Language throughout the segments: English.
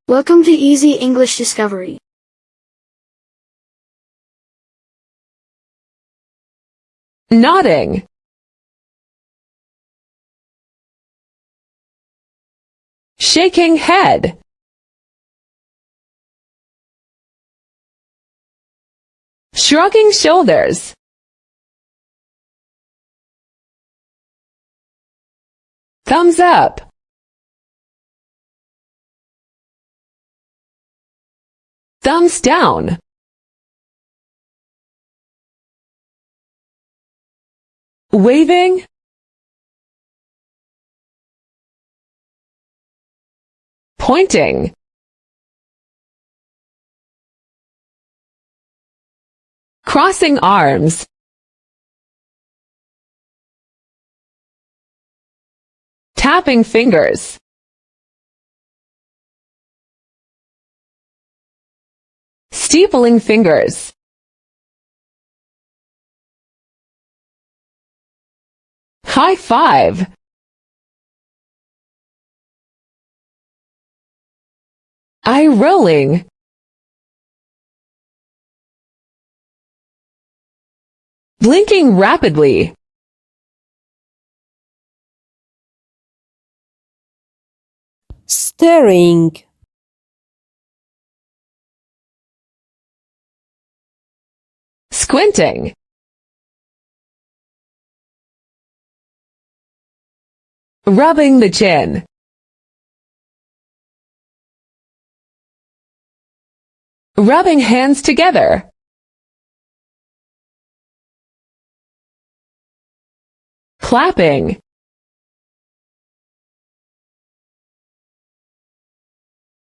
Welcome to Easy English Discovery. Nodding. Shaking head. Shrugging shoulders. Thumbs up. Thumbs down. Waving. Pointing. Crossing arms. Tapping fingers. Steepling fingers. High five. Eye rolling. Blinking rapidly. Staring. Squinting. Rubbing the chin. Rubbing hands together. Clapping.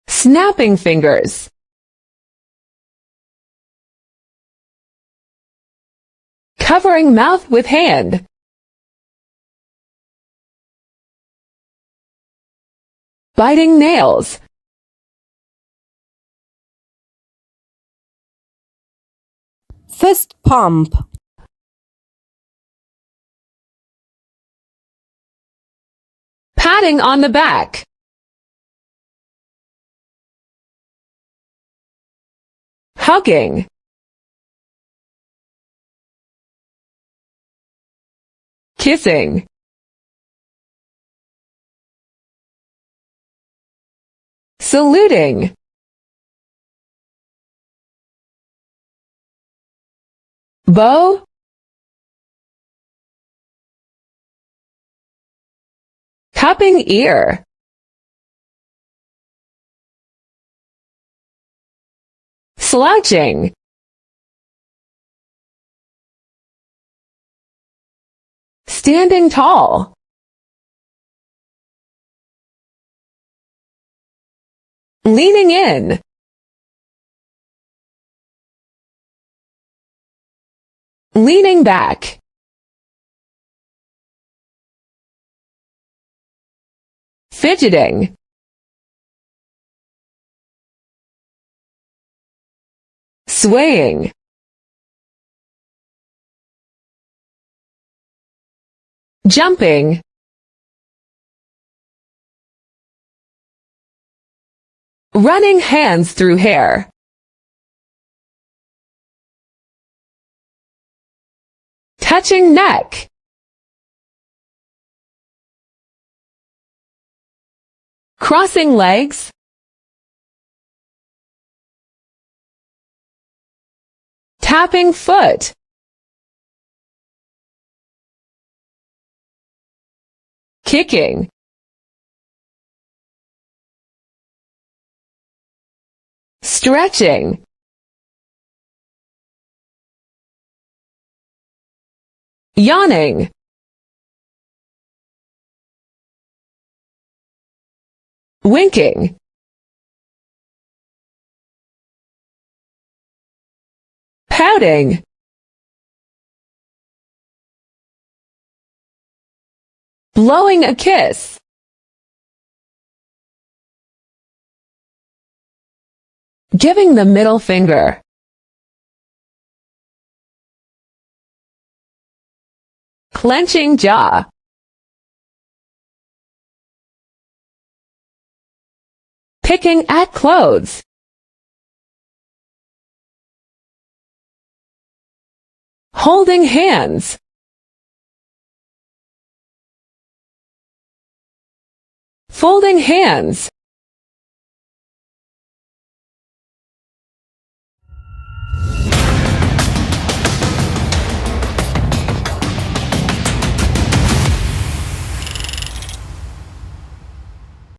Snapping fingers. Covering mouth with hand. Biting nails. Fist pump. Patting on the back. Hugging. Kissing. Saluting. Bow. Cupping ear. Slouching. Standing tall. Leaning in. Leaning back. Fidgeting. Swaying. Jumping. Running hands through hair. Touching neck. Crossing legs. Tapping foot. Kicking. Stretching. Yawning. Winking. Pouting. Blowing a kiss. Giving the middle finger. Clenching jaw. picking at clothes. Holding hands. Folding hands.